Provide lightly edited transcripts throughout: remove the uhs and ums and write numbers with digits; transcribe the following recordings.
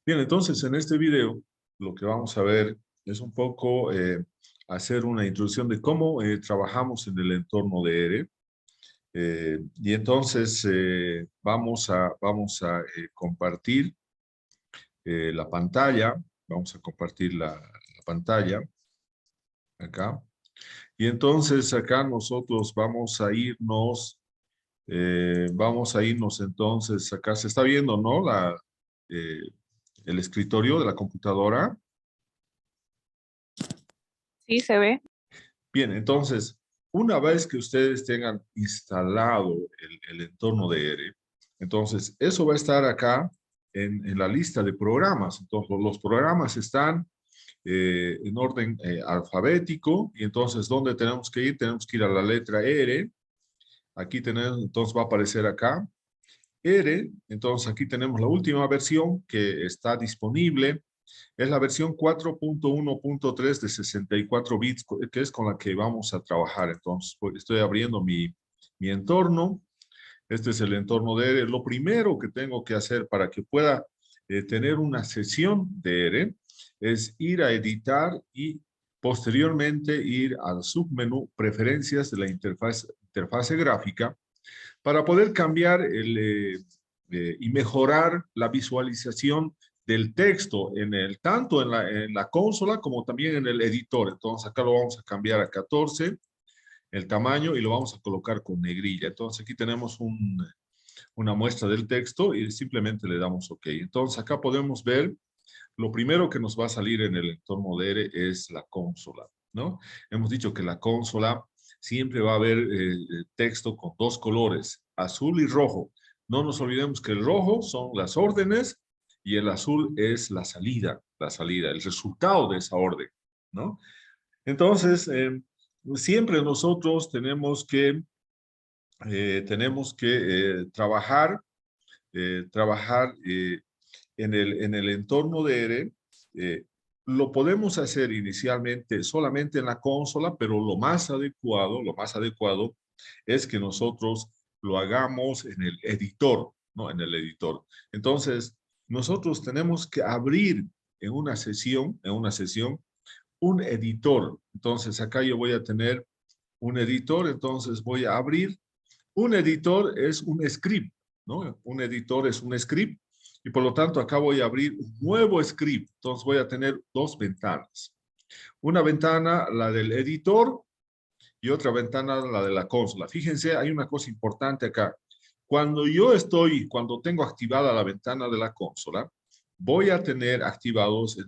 Bien, entonces en este video lo que vamos a ver es un poco hacer una introducción de cómo trabajamos en el entorno de ERE. Y entonces vamos a compartir la pantalla. Vamos a compartir la pantalla acá. Y entonces acá nosotros vamos a irnos entonces, acá se está viendo, ¿no? Eh, el escritorio de la computadora. Sí, se ve. Bien, entonces, una vez que ustedes tengan instalado el entorno de ERE, entonces eso va a estar acá en la lista de programas. Entonces, los programas están en orden alfabético, y entonces, ¿dónde tenemos que ir? Tenemos que ir a la letra R. Aquí tenemos, entonces va a aparecer acá R. Entonces, aquí tenemos la última versión que está disponible. Es la versión 4.1.3 de 64 bits, que es con la que vamos a trabajar. Entonces, pues, estoy abriendo mi entorno. Este es el entorno de ERE. Lo primero que tengo que hacer para que pueda tener una sesión de ERE es ir a editar y posteriormente ir al submenú preferencias de la interfase gráfica para poder cambiar y mejorar la visualización del texto tanto en la consola como también en el editor. Entonces acá lo vamos a cambiar a 14, el tamaño, y lo vamos a colocar con negrilla. Entonces aquí tenemos una muestra del texto y simplemente le damos OK. Entonces acá podemos ver, lo primero que nos va a salir en el entorno de ERE es la consola, ¿no? Hemos dicho que la consola siempre va a haber texto con dos colores, azul y rojo. No nos olvidemos que el rojo son las órdenes y el azul es la salida, el resultado de esa orden, ¿no? Entonces, siempre nosotros tenemos que trabajar en el entorno de ERE. Lo podemos hacer inicialmente solamente en la consola, pero lo más adecuado es que nosotros lo hagamos en el editor, ¿no? En el editor. Entonces, nosotros tenemos que abrir en una sesión, un editor. Entonces, acá yo voy a tener un editor, entonces voy a abrir. Un editor es un script, ¿no? Un editor es un script, y por lo tanto acá voy a abrir un nuevo script. Entonces voy a tener dos ventanas. Una ventana, la del editor, y otra ventana, la de la consola. Fíjense, hay una cosa importante acá. Cuando tengo activada la ventana de la consola, voy a tener activados en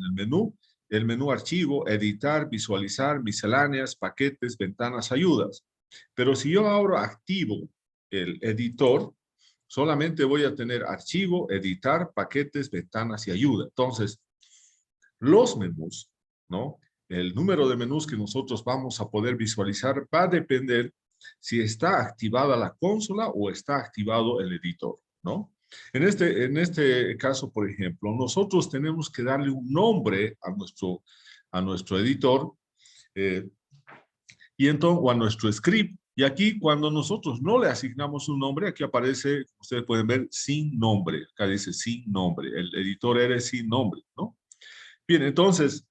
el menú archivo, editar, visualizar, misceláneas, paquetes, ventanas, ayudas. Pero si yo ahora activo el editor, solamente voy a tener archivo, editar, paquetes, ventanas y ayuda. Entonces, los menús, ¿no? El número de menús que nosotros vamos a poder visualizar va a depender si está activada la consola o está activado el editor, ¿no? En este caso, por ejemplo, nosotros tenemos que darle un nombre a nuestro editor, eh, o a nuestro script. Y aquí, cuando nosotros no le asignamos un nombre, aquí aparece, ustedes pueden ver, sin nombre. Acá dice sin nombre. El editor era sin nombre, ¿no? Bien, entonces,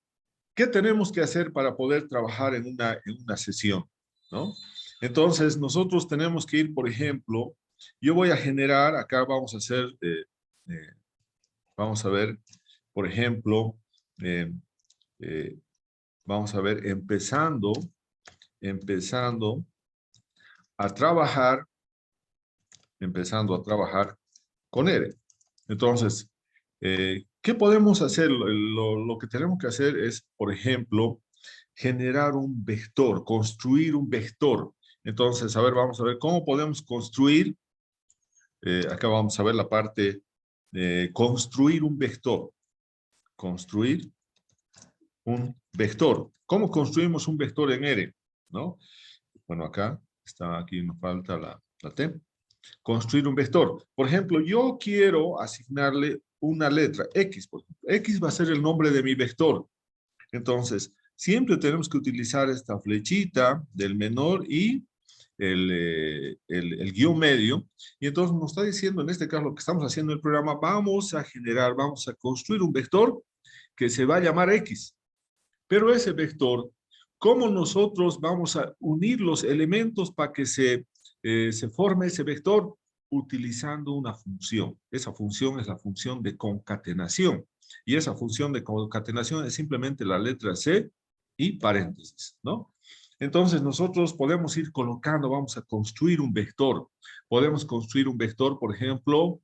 ¿qué tenemos que hacer para poder trabajar en una sesión, ¿no? Entonces, nosotros tenemos que ir, por ejemplo, yo voy a generar, acá vamos a hacer, vamos a ver, por ejemplo, eh, eh, vamos a ver, empezando a trabajar, con ERE. Entonces, ¿qué podemos hacer? Lo que tenemos que hacer es, por ejemplo, generar un vector, construir un vector. Entonces, a ver, vamos a ver cómo podemos construir. Acá vamos a ver la parte de construir un vector. Construir un vector. ¿Cómo construimos un vector en ERE? ¿No? Bueno, aquí nos falta la T. Construir un vector. Por ejemplo, yo quiero asignarle una letra, X, por ejemplo. X va a ser el nombre de mi vector. Entonces, siempre tenemos que utilizar esta flechita del menor y el guión medio, y entonces nos está diciendo, en este caso, lo que estamos haciendo en el programa, vamos a generar, vamos a construir un vector que se va a llamar X. Pero ese vector, ¿cómo nosotros vamos a unir los elementos para que se forme ese vector? Utilizando una función. Esa función es la función de concatenación. Y esa función de concatenación es simplemente la letra C y paréntesis, ¿no? Entonces nosotros podemos ir colocando, vamos a construir un vector. Podemos construir un vector, por ejemplo,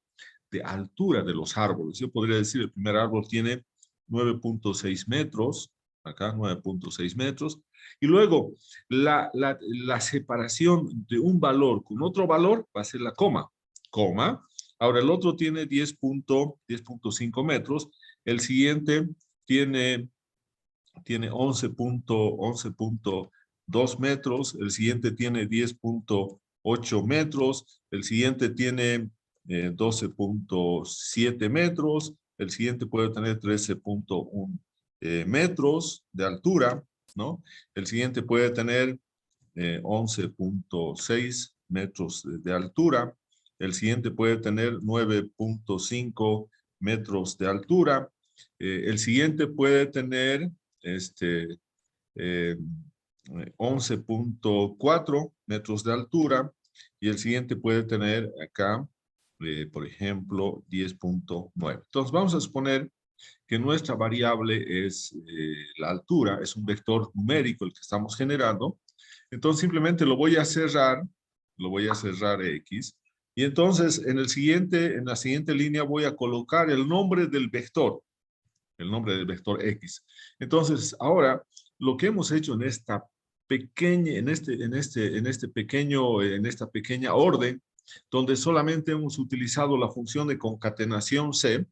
de altura de los árboles. Yo podría decir, el primer árbol tiene 9.6 metros, acá 9.6 metros, y luego la separación de un valor con otro valor va a ser la coma, coma. Ahora el otro tiene 10.5 metros, el siguiente tiene 11.2 metros, el siguiente tiene 10.8 metros, el siguiente tiene 12.7 metros, el siguiente puede tener 13.1 metros de altura, ¿no? El siguiente puede tener 11.6 metros de altura, el siguiente puede tener 9.5 metros de altura, el siguiente puede tener eh, 11.4 metros de altura y el siguiente puede tener acá, por ejemplo, 10.9. Entonces vamos a suponer que nuestra variable es la altura, es un vector numérico el que estamos generando. Entonces simplemente lo voy a cerrar X, y entonces en la siguiente línea voy a colocar el nombre del vector X. Entonces, ahora, lo que hemos hecho en esta pequeña, en esta pequeña orden, donde solamente hemos utilizado la función de concatenación C,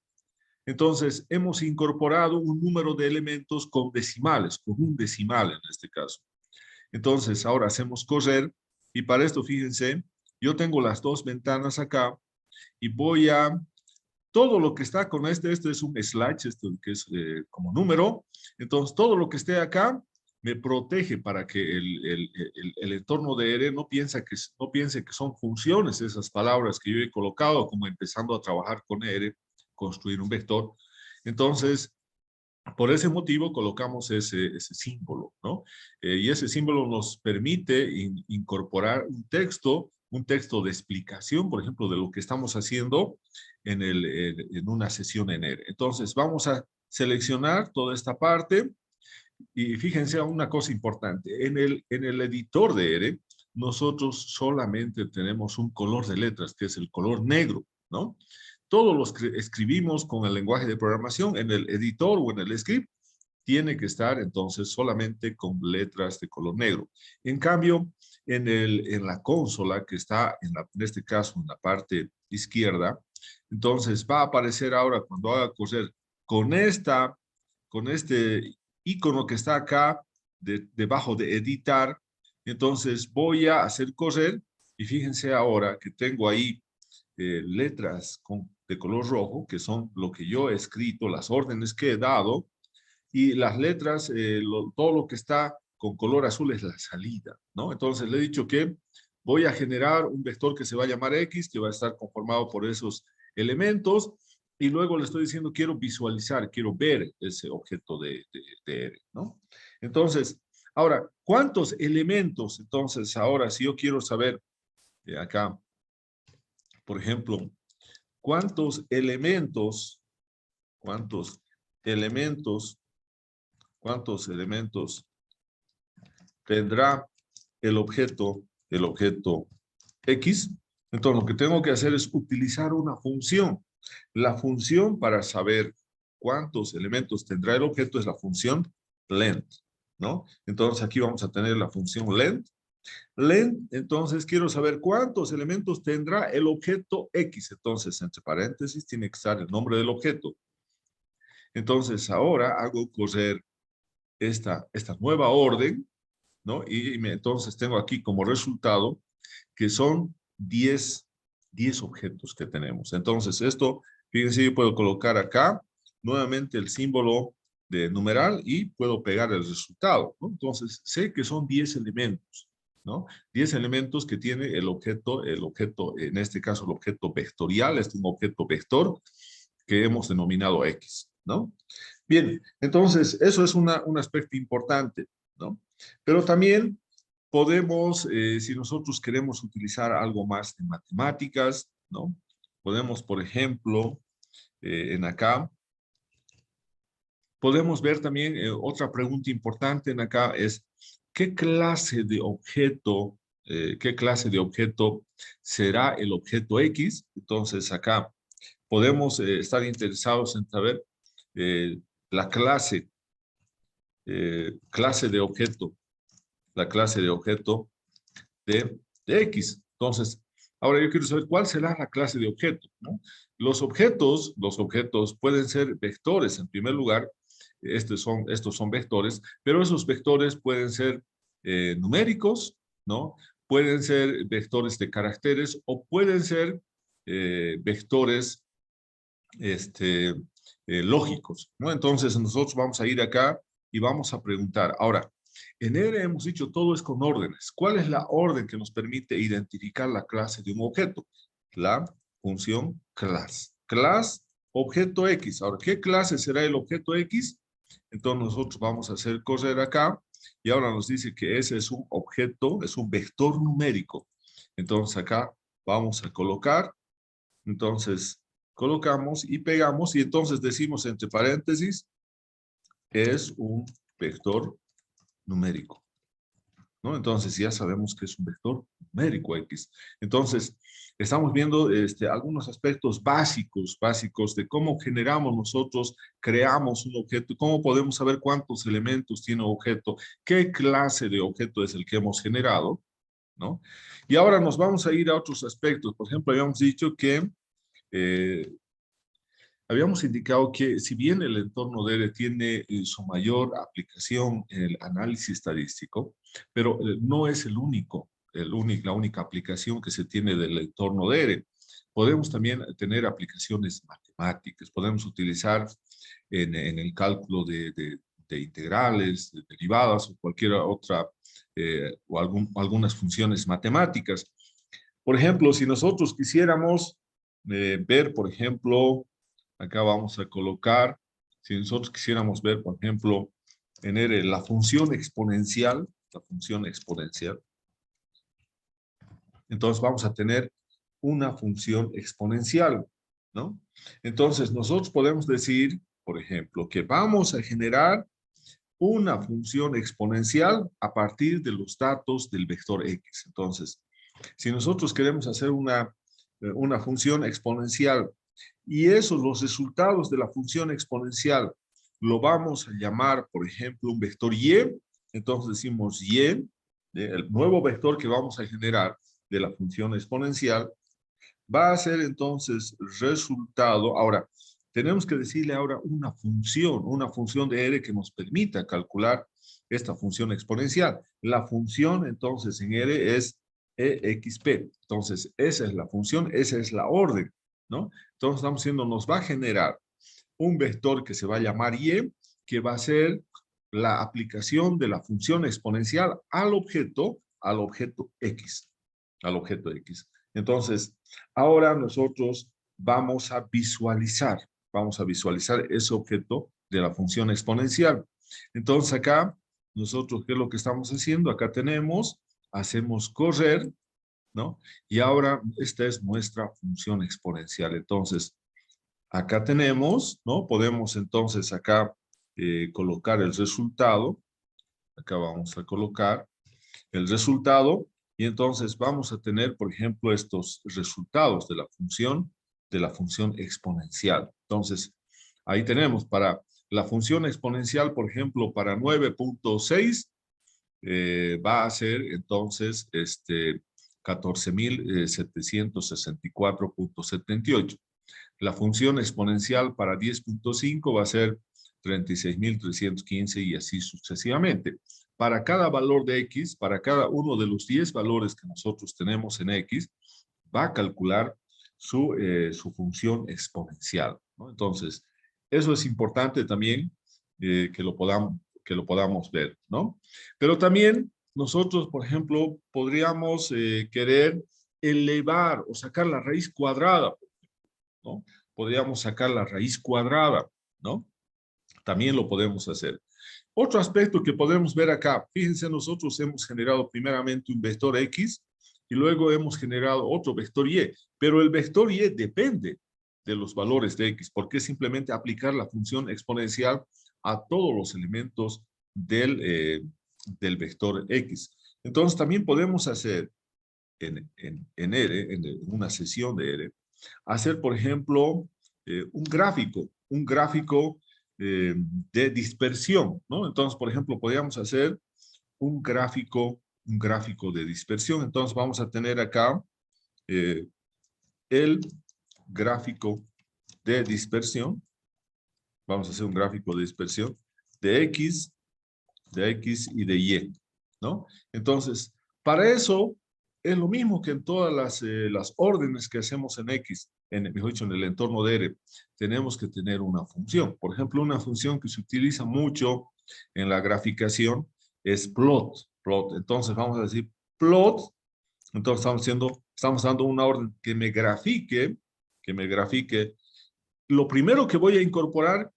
entonces hemos incorporado un número de elementos con decimales, con un decimal en este caso. Entonces, ahora hacemos correr, y para esto, fíjense, yo tengo las dos ventanas acá, y voy a todo lo que está con este es un slash, esto que es como número. Entonces, todo lo que esté acá me protege para que el entorno de R no piense que son funciones esas palabras que yo he colocado, como empezando a trabajar con R, construir un vector. Entonces, por ese motivo colocamos ese símbolo, ¿no? Y ese símbolo nos permite incorporar un texto de explicación, por ejemplo, de lo que estamos haciendo en una sesión en R. Entonces, vamos a seleccionar toda esta parte y fíjense a una cosa importante. En el editor de R, nosotros solamente tenemos un color de letras, que es el color negro, ¿no? Todos los que escribimos con el lenguaje de programación en el editor o en el script tiene que estar entonces solamente con letras de color negro. En cambio, en la consola que está en este caso en la parte izquierda, entonces va a aparecer ahora cuando haga correr con este icono que está acá debajo de editar. Entonces voy a hacer correr y fíjense ahora que tengo ahí letras de color rojo, que son lo que yo he escrito, las órdenes que he dado, y las letras, todo lo que está con color azul es la salida, ¿no? Entonces le he dicho que voy a generar un vector que se va a llamar X, que va a estar conformado por esos elementos, y luego le estoy diciendo quiero visualizar, quiero ver ese objeto de R, ¿no? Entonces, ahora, ¿cuántos elementos? Entonces, ahora, si yo quiero saber acá, por ejemplo, ¿cuántos elementos elementos, cuántos elementos tendrá el objeto X? Entonces, lo que tengo que hacer es utilizar una función. La función para saber cuántos elementos tendrá el objeto es la función length, ¿no? Entonces, aquí vamos a tener la función length. Length, entonces, quiero saber cuántos elementos tendrá el objeto X. Entonces, entre paréntesis, tiene que estar el nombre del objeto. Entonces, ahora hago correr esta nueva orden, ¿no? Y entonces tengo aquí como resultado que son 10 objetos que tenemos. Entonces, esto, fíjense, yo puedo colocar acá nuevamente el símbolo de numeral y puedo pegar el resultado, ¿no? Entonces, sé que son 10 elementos. ¿no? 10 elementos que tiene el objeto, en este caso el objeto vectorial, es un objeto vector que hemos denominado X, ¿no? Bien, entonces eso es un aspecto importante, ¿no? Pero también podemos, si nosotros queremos utilizar algo más de matemáticas, ¿no? Podemos, por ejemplo, en acá, podemos ver también otra pregunta importante en acá es, qué clase de objeto será el objeto X? Entonces acá podemos estar interesados en saber eh, la clase de objeto, la clase de objeto de X. Entonces, ahora yo quiero saber cuál será la clase de objeto, ¿no? Los objetos pueden ser vectores en primer lugar, estos son vectores, pero esos vectores pueden ser numéricos, ¿no? Pueden ser vectores de caracteres o pueden ser vectores lógicos, ¿no? Entonces nosotros vamos a ir acá y vamos a preguntar. Ahora, en R hemos dicho todo es con órdenes. ¿Cuál es la orden que nos permite identificar la clase de un objeto? La función class. Class, objeto X. Ahora, ¿qué clase será el objeto X? Entonces nosotros vamos a hacer correr acá y ahora nos dice que ese es un objeto, es un vector numérico. Entonces acá vamos a colocar, entonces colocamos y pegamos y entonces decimos entre paréntesis, es un vector numérico, ¿no? Entonces ya sabemos que es un vector numérico X. Entonces, estamos viendo algunos aspectos básicos de cómo generamos nosotros, creamos un objeto, cómo podemos saber cuántos elementos tiene un objeto, qué clase de objeto es el que hemos generado, ¿no? Y ahora nos vamos a ir a otros aspectos. Por ejemplo, habíamos dicho que eh, habíamos indicado que si bien el entorno de R tiene su mayor aplicación en el análisis estadístico, pero no es la única aplicación que se tiene del entorno de R. Podemos también tener aplicaciones matemáticas, podemos utilizar en el cálculo de integrales, de derivadas o cualquier otra, algunas funciones matemáticas. Por ejemplo, si nosotros quisiéramos ver, por ejemplo, acá vamos a colocar, si nosotros quisiéramos ver, por ejemplo, en R la función exponencial, entonces vamos a tener una función exponencial, ¿no? Entonces nosotros podemos decir, por ejemplo, que vamos a generar una función exponencial a partir de los datos del vector X. Entonces, si nosotros queremos hacer una función exponencial y esos, los resultados de la función exponencial, lo vamos a llamar, por ejemplo, un vector Y. Entonces decimos Y, el nuevo vector que vamos a generar de la función exponencial, va a ser entonces resultado. Ahora, tenemos que decirle ahora una función de R que nos permita calcular esta función exponencial. La función entonces en R es exp. Entonces, esa es la función, esa es la orden, ¿no? Entonces estamos diciendo, nos va a generar un vector que se va a llamar Y, que va a ser la aplicación de la función exponencial al objeto X, al objeto X. Entonces, ahora nosotros vamos a visualizar ese objeto de la función exponencial. Entonces acá, nosotros, ¿qué es lo que estamos haciendo? Acá hacemos correr, ¿no? Y ahora esta es nuestra función exponencial. Entonces, acá tenemos, ¿no? Podemos entonces acá colocar el resultado. Acá vamos a colocar el resultado y entonces vamos a tener, por ejemplo, estos resultados de la función exponencial. Entonces, ahí tenemos para la función exponencial, por ejemplo, para 9.6, va a ser entonces 14.764.78. La función exponencial para 10.5 va a ser 36.315 y así sucesivamente. Para cada valor de X, para cada uno de los 10 valores que nosotros tenemos en X, va a calcular su función exponencial, ¿no? Entonces, eso es importante también que lo podamos ver, ¿no? Pero también nosotros, por ejemplo, podríamos querer elevar o sacar la raíz cuadrada, ¿no? Podríamos sacar la raíz cuadrada, ¿no? También lo podemos hacer. Otro aspecto que podemos ver acá, fíjense, nosotros hemos generado primeramente un vector X y luego hemos generado otro vector Y, pero el vector Y depende de los valores de X, porque es simplemente aplicar la función exponencial a todos los elementos del vector X. Entonces también podemos hacer en R, en una sesión de R, hacer, por ejemplo, un gráfico de dispersión, ¿no? Entonces, por ejemplo, podríamos hacer un gráfico de dispersión. Entonces, vamos a tener acá el gráfico de dispersión. Vamos a hacer un gráfico de dispersión de X y de Y, ¿no? Entonces, para eso es lo mismo que en todas las órdenes que hacemos en X, mejor dicho, en el entorno de R, tenemos que tener una función. Por ejemplo, una función que se utiliza mucho en la graficación es plot. Entonces, vamos a decir plot. Entonces, estamos dando una orden que me grafique. Lo primero que voy a incorporar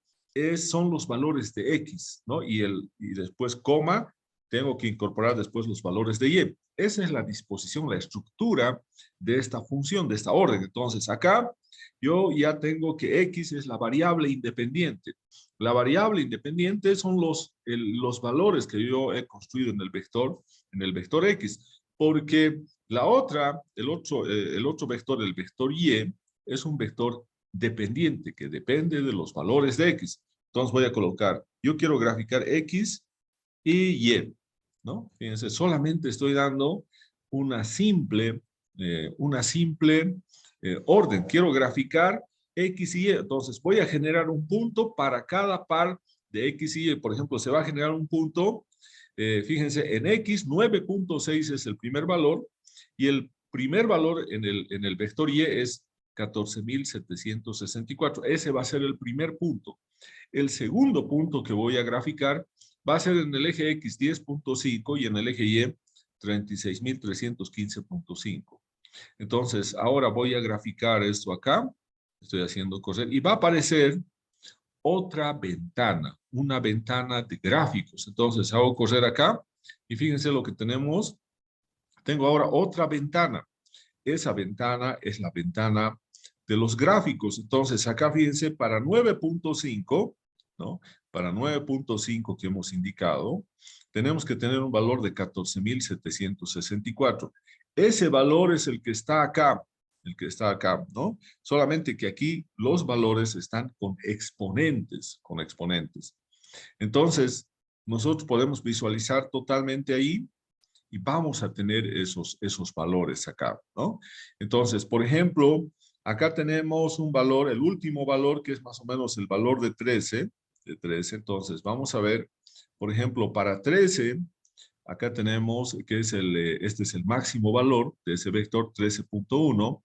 son los valores de X, ¿no? Y después coma, tengo que incorporar después los valores de Y. Esa es la disposición, la estructura de esta función, de esta orden. Entonces, acá yo ya tengo que X es la variable independiente. La variable independiente son los valores que yo he construido en el vector X, porque el otro vector, el vector Y, es un vector dependiente, que depende de los valores de X. Entonces voy a colocar, yo quiero graficar X y Y, ¿no? Fíjense, solamente estoy dando una simple orden. Quiero graficar X y Y. Entonces voy a generar un punto para cada par de X y Y. Por ejemplo, se va a generar un punto, fíjense, en X 9.6 es el primer valor y el primer valor en el vector Y es 14.764. Ese va a ser el primer punto. El segundo punto que voy a graficar va a ser en el eje X 10.5 y en el eje Y 36.315.5. Entonces, ahora voy a graficar esto acá. Estoy haciendo correr y va a aparecer otra ventana, una ventana de gráficos. Entonces, hago correr acá y fíjense lo que tenemos. Tengo ahora otra ventana. Esa ventana es la ventana de los gráficos. Entonces, acá fíjense, para 9.5, ¿no? Para 9.5 que hemos indicado, tenemos que tener un valor de 14.764. Ese valor es el que está acá, ¿no? Solamente que aquí los valores están con exponentes, Entonces, nosotros podemos visualizar totalmente ahí y vamos a tener esos valores acá, ¿no? Entonces, por ejemplo, acá tenemos un valor, el último valor, que es más o menos el valor de 13. Entonces, vamos a ver, por ejemplo, para 13, acá tenemos que este es el máximo valor de ese vector 13.1.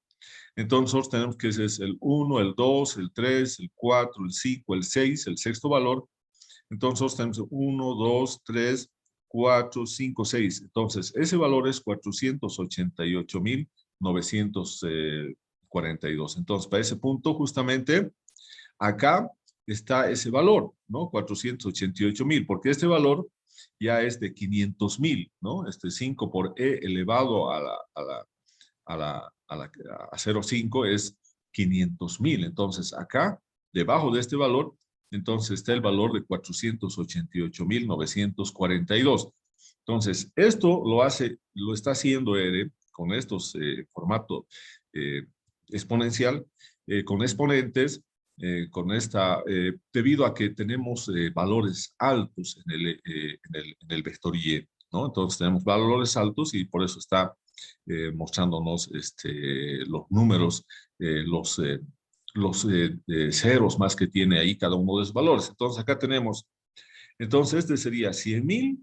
Entonces, nosotros tenemos que ese es el 1, el 2, el 3, el 4, el 5, el 6, el sexto valor. Entonces, nosotros tenemos 1, 2, 3, 4, 5, 6. Entonces, ese valor es 488.942. Entonces, para ese punto, justamente, acá está ese valor, ¿no? 488.000, porque este valor ya es de 500.000, ¿no? 5 por E elevado a 0,5 es 500.000. Entonces, acá, debajo de este valor, entonces está el valor de 488.942. Entonces, esto lo está haciendo R con estos formato exponencial, con exponentes, debido a que tenemos valores altos en el vector Y, ¿no? Entonces tenemos valores altos y por eso está mostrándonos los números, los ceros más que tiene ahí cada uno de los valores. Entonces acá tenemos, entonces este sería 100.000,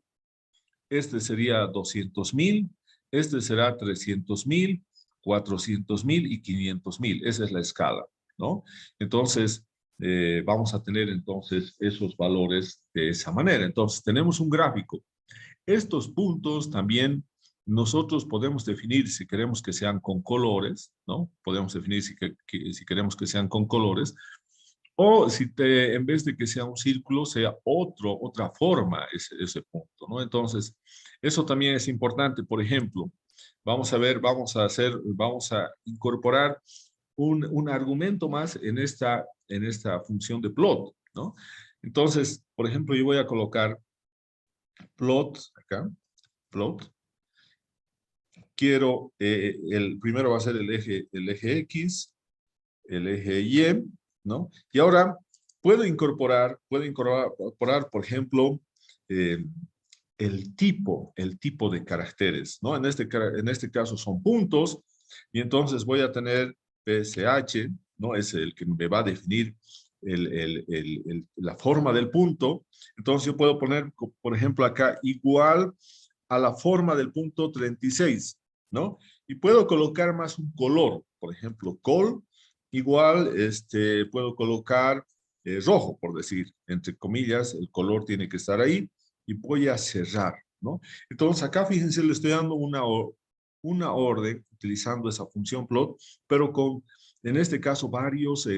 este sería 200.000, este será 300.000, 400.000 y 500.000. Esa es la escala, ¿no? Entonces, vamos a tener entonces esos valores de esa manera. Entonces, tenemos un gráfico Estos puntos también nosotros podemos definir si queremos que sean con colores, ¿no? Podemos definir si queremos que sean con colores, o si en vez de que sea un círculo, sea otra forma ese punto, ¿no? Entonces, eso también es importante. Por ejemplo, vamos a ver, vamos a incorporar un argumento más en esta función de plot, ¿no? Entonces, por ejemplo, yo voy a colocar plot acá, plot. Quiero, el primero va a ser el eje X, el eje Y, ¿no? Y ahora puedo incorporar, por ejemplo, eh, el tipo de caracteres, ¿no? En este caso son puntos, y entonces voy a tener PSH, ¿no? Es el que me va a definir la forma del punto. Entonces yo puedo poner, por ejemplo, acá igual a la forma del punto 36, ¿no? Y puedo colocar más un color, por ejemplo, col, igual puedo colocar rojo, por decir, entre comillas, el color tiene que estar ahí, y voy a cerrar, ¿no? Entonces acá, fíjense, le estoy dando una orden utilizando esa función plot, pero con, en este caso,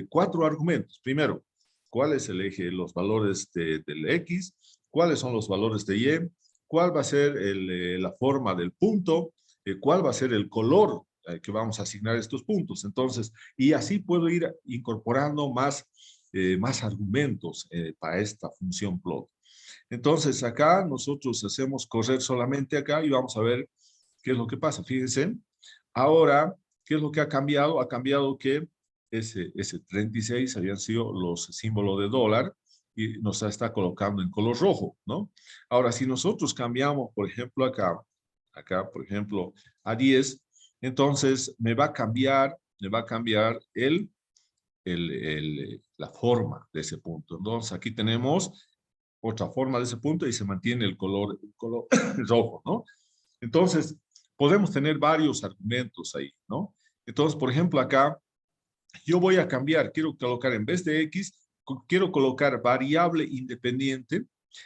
cuatro argumentos. Primero, ¿cuál es el eje, los valores del X? ¿Cuáles son los valores de Y? ¿Cuál va a ser la forma del punto? ¿Cuál va a ser el color que vamos a asignar a estos puntos? Entonces, y así puedo ir incorporando más argumentos para esta función plot. Entonces, acá nosotros hacemos correr solamente acá y vamos a ver qué es lo que pasa. Fíjense, ahora, ¿qué es lo que ha cambiado? Ha cambiado que ese 36 habían sido los símbolos de dólar y nos está colocando en color rojo, ¿no? Ahora, si nosotros cambiamos, por ejemplo, acá, por ejemplo, a 10, entonces me va a cambiar la forma de ese punto. Entonces, aquí tenemos otra forma de ese punto y se mantiene el color rojo, ¿no? Entonces, podemos tener varios argumentos ahí, ¿no? Entonces, por ejemplo, acá yo voy a cambiar, quiero colocar en vez de X, quiero colocar variable independiente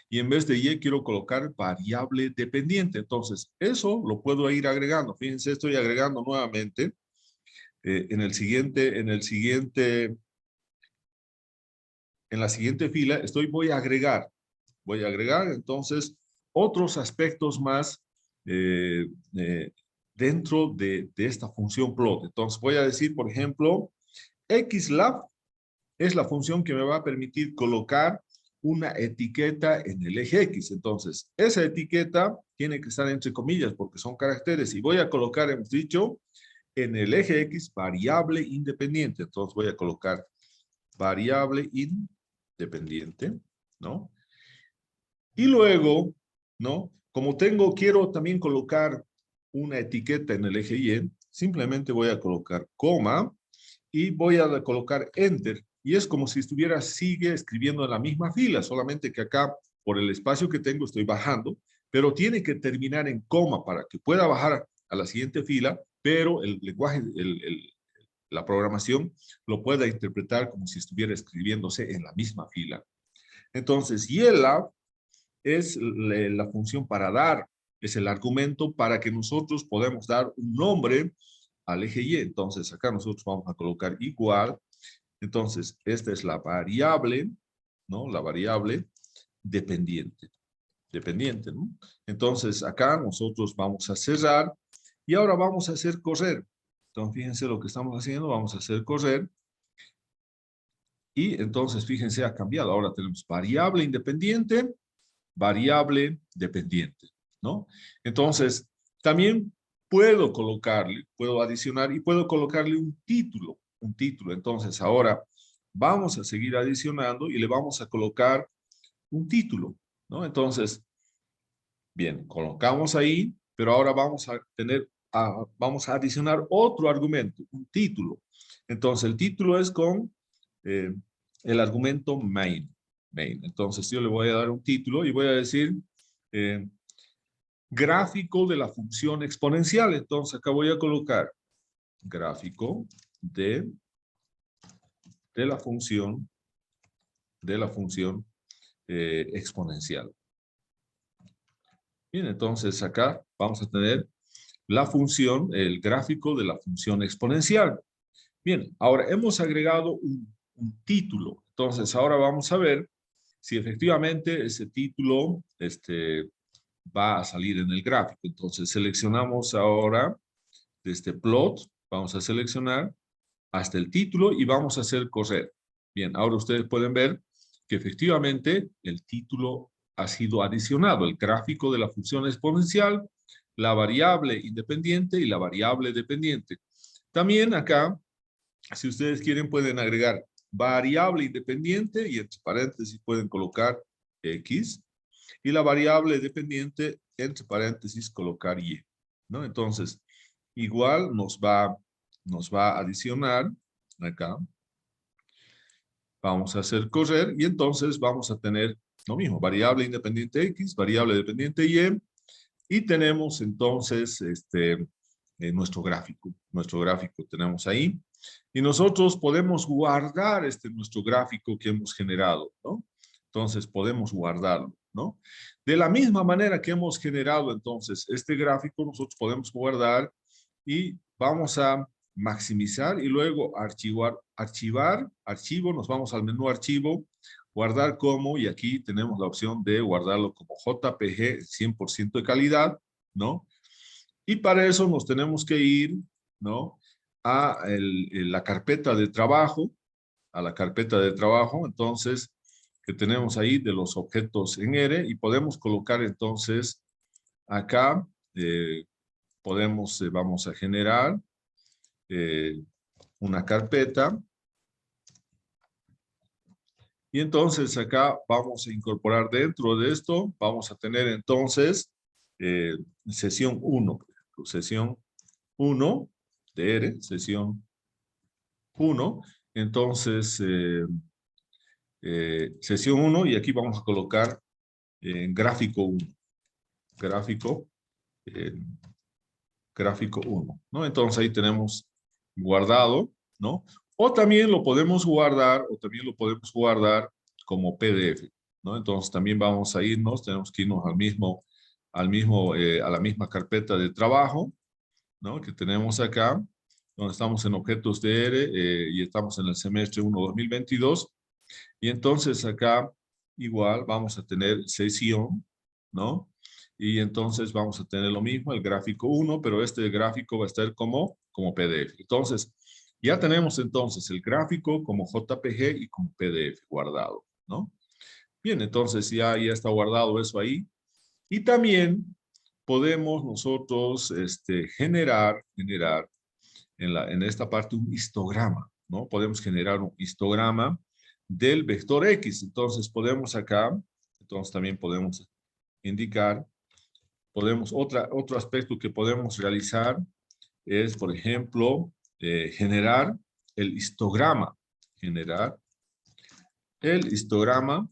y en vez de Y quiero colocar variable dependiente. Entonces, eso lo puedo ir agregando. Fíjense, estoy agregando nuevamente en la siguiente fila, voy a agregar entonces otros aspectos más eh, eh, dentro de esta función plot. Entonces voy a decir, por ejemplo, xlab es la función que me va a permitir colocar una etiqueta en el eje X. Entonces, esa etiqueta tiene que estar entre comillas porque son caracteres y voy a colocar, hemos dicho, en el eje X variable independiente. Entonces voy a colocar variable independiente, ¿no? Y luego, ¿no? Como quiero también colocar una etiqueta en el eje Y, simplemente voy a colocar coma y voy a colocar enter. Y es como si sigue escribiendo en la misma fila, solamente que acá, por el espacio que tengo, estoy bajando, pero tiene que terminar en coma para que pueda bajar a la siguiente fila, pero el lenguaje, la programación lo pueda interpretar como si estuviera escribiéndose en la misma fila. Entonces, YLab es la función para dar, es el argumento para que nosotros podamos dar un nombre al eje Y. Entonces, acá nosotros vamos a colocar igual. Entonces, esta es la variable, ¿no? La variable dependiente. Dependiente, ¿no? Entonces, acá nosotros vamos a cerrar y ahora vamos a hacer correr. Entonces, fíjense lo que estamos haciendo. Vamos a hacer correr. Y entonces, fíjense, ha cambiado. Ahora tenemos variable independiente, variable dependiente, ¿no? Entonces, también puedo adicionar y puedo colocarle un título. Entonces, ahora vamos a seguir adicionando y le vamos a colocar un título, ¿no? Entonces, bien, colocamos ahí, pero ahora vamos a adicionar otro argumento, un título. Entonces, el título es con eh, el argumento main. Entonces, yo le voy a dar un título y voy a decir eh, gráfico de la función exponencial. Entonces, acá voy a colocar gráfico de la función exponencial. Bien, entonces acá vamos a tener la función, el gráfico de la función exponencial. Bien, ahora hemos agregado un título. Entonces ahora vamos a ver si efectivamente ese título va a salir en el gráfico. Entonces seleccionamos ahora de este plot, vamos a seleccionar hasta el título y vamos a hacer correr. Bien, ahora ustedes pueden ver que efectivamente el título ha sido adicionado, el gráfico de la función exponencial, la variable independiente y la variable dependiente. También acá, si ustedes quieren, pueden agregar variable independiente y entre paréntesis pueden colocar X y la variable dependiente entre paréntesis colocar Y, ¿no? Entonces, igual nos va a adicionar acá. Vamos a hacer correr y entonces vamos a tener lo mismo, variable independiente X, variable dependiente Y, y tenemos entonces nuestro gráfico. Nuestro gráfico tenemos ahí. Y nosotros podemos guardar nuestro gráfico que hemos generado, ¿no? Entonces podemos guardarlo, ¿no? De la misma manera que hemos generado entonces este gráfico, nosotros podemos guardar y vamos a maximizar y luego archivo, nos vamos al menú archivo, guardar como, y aquí tenemos la opción de guardarlo como JPG 100% de calidad, ¿no? Y para eso nos tenemos que ir, ¿no? A la carpeta de trabajo, entonces, que tenemos ahí de los objetos en R, y podemos colocar entonces acá, vamos a generar una carpeta, y entonces acá vamos a incorporar dentro de esto, vamos a tener entonces sesión 1, sesión 1 de R, sesión 1, entonces sesión 1 y aquí vamos a colocar gráfico 1, gráfico, eh, gráfico 1, ¿no? Entonces ahí tenemos guardado, ¿no? O también lo podemos guardar, como PDF, ¿no? Entonces también vamos a irnos, tenemos que irnos a la misma carpeta de trabajo, ¿no? Que tenemos acá, donde estamos en objetos de R y estamos en el semestre 1 2022. Y entonces acá igual vamos a tener sesión, ¿no? Y entonces vamos a tener lo mismo, el gráfico 1, pero este gráfico va a estar como PDF. Entonces, ya tenemos entonces el gráfico como JPG y como PDF guardado, ¿no? Bien, entonces ya está guardado eso ahí. Y también podemos nosotros generar en esta parte un histograma, ¿no? Podemos generar un histograma del vector X. Entonces podemos acá, entonces también podemos indicar, otro aspecto que podemos realizar es, por ejemplo, generar el histograma, generar el histograma,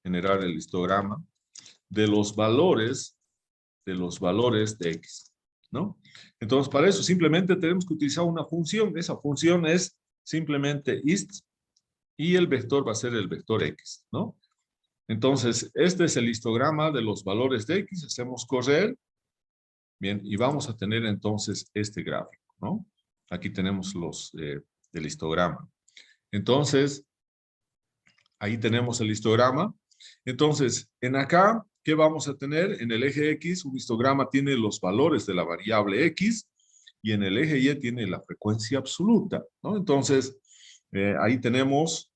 generar el histograma de los valores de X, ¿no? Entonces, para eso simplemente tenemos que utilizar una función. Esa función es simplemente ist y el vector va a ser el vector X, ¿no? Entonces, este es el histograma de los valores de X. Hacemos correr, bien, y vamos a tener entonces este gráfico, ¿no? Aquí tenemos el histograma. Entonces, ahí tenemos el histograma. Entonces, en acá, ¿qué vamos a tener? En el eje X, un histograma tiene los valores de la variable X y en el eje Y tiene la frecuencia absoluta, ¿no? Entonces, ahí tenemos,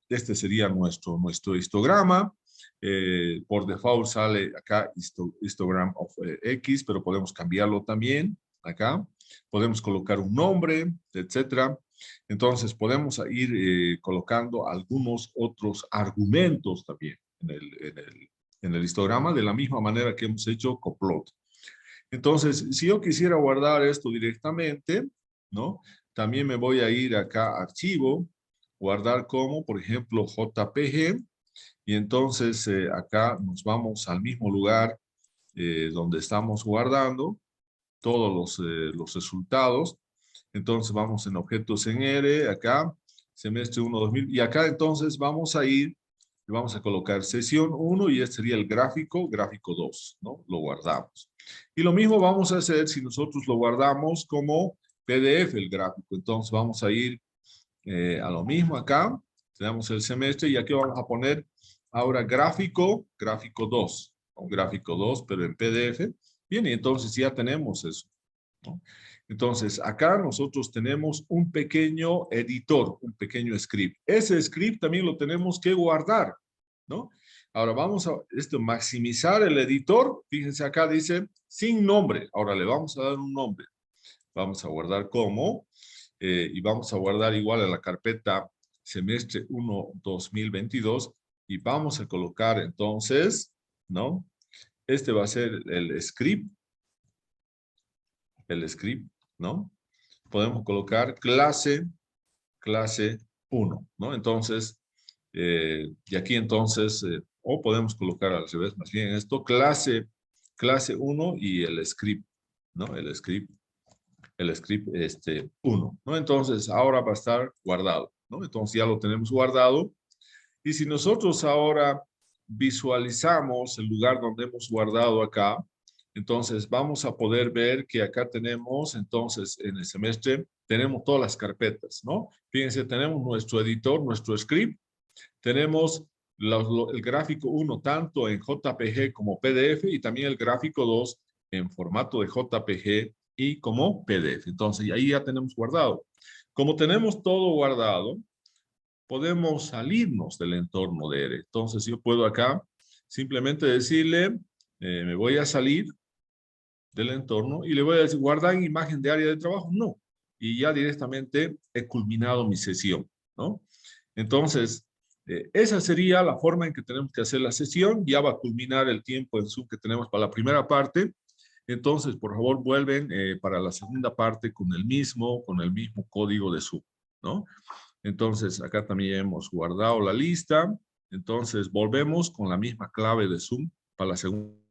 este sería nuestro histograma. Por default sale acá histogram of X, pero podemos cambiarlo también acá. Podemos colocar un nombre, etcétera. Entonces podemos ir colocando algunos otros argumentos también en el histograma de la misma manera que hemos hecho con plot. Entonces, si yo quisiera guardar esto directamente, ¿no? También me voy a ir acá a archivo, guardar como, por ejemplo, JPG, y entonces acá nos vamos al mismo lugar donde estamos guardando todos los resultados. Entonces vamos en objetos en R, acá, semestre 1, 2000, y acá entonces vamos a ir Y vamos a colocar sesión 1 y este sería el gráfico, gráfico 2, ¿no? Lo guardamos. Y lo mismo vamos a hacer si nosotros lo guardamos como PDF el gráfico. Entonces vamos a ir a lo mismo acá. Tenemos el semestre y aquí vamos a poner ahora gráfico, gráfico 2. Un gráfico 2, pero en PDF. Bien, y entonces ya tenemos eso, ¿no? Entonces, acá nosotros tenemos un pequeño editor, un pequeño script. Ese script también lo tenemos que guardar, ¿no? Ahora vamos a maximizar el editor. Fíjense acá dice sin nombre. Ahora le vamos a dar un nombre. Vamos a guardar como y vamos a guardar igual a la carpeta semestre 1 2022 y vamos a colocar entonces, ¿no? Este va a ser el script, ¿no? Podemos colocar clase 1, ¿no? Entonces, y aquí entonces, o podemos colocar al revés, más bien esto, clase 1 y el script, ¿no? El script 1, ¿no? Entonces, ahora va a estar guardado, ¿no? Entonces ya lo tenemos guardado. Y si nosotros ahora visualizamos el lugar donde hemos guardado acá, entonces vamos a poder ver que acá tenemos, entonces en el semestre, tenemos todas las carpetas, ¿no? Fíjense, tenemos nuestro editor, nuestro script, tenemos el gráfico 1 tanto en JPG como PDF y también el gráfico 2 en formato de JPG y como PDF. Entonces, ahí ya tenemos guardado. Como tenemos todo guardado, podemos salirnos del entorno de ERE. Entonces, yo puedo acá simplemente decirle, me voy a salir del entorno y le voy a decir, guardar imagen de área de trabajo. No. Y ya directamente he culminado mi sesión, ¿no? Entonces, esa sería la forma en que tenemos que hacer la sesión. Ya va a culminar el tiempo en Zoom que tenemos para la primera parte. Entonces, por favor, vuelven para la segunda parte con el mismo código de Zoom, ¿no? Entonces, acá también hemos guardado la lista. Entonces, volvemos con la misma clave de Zoom para la segunda.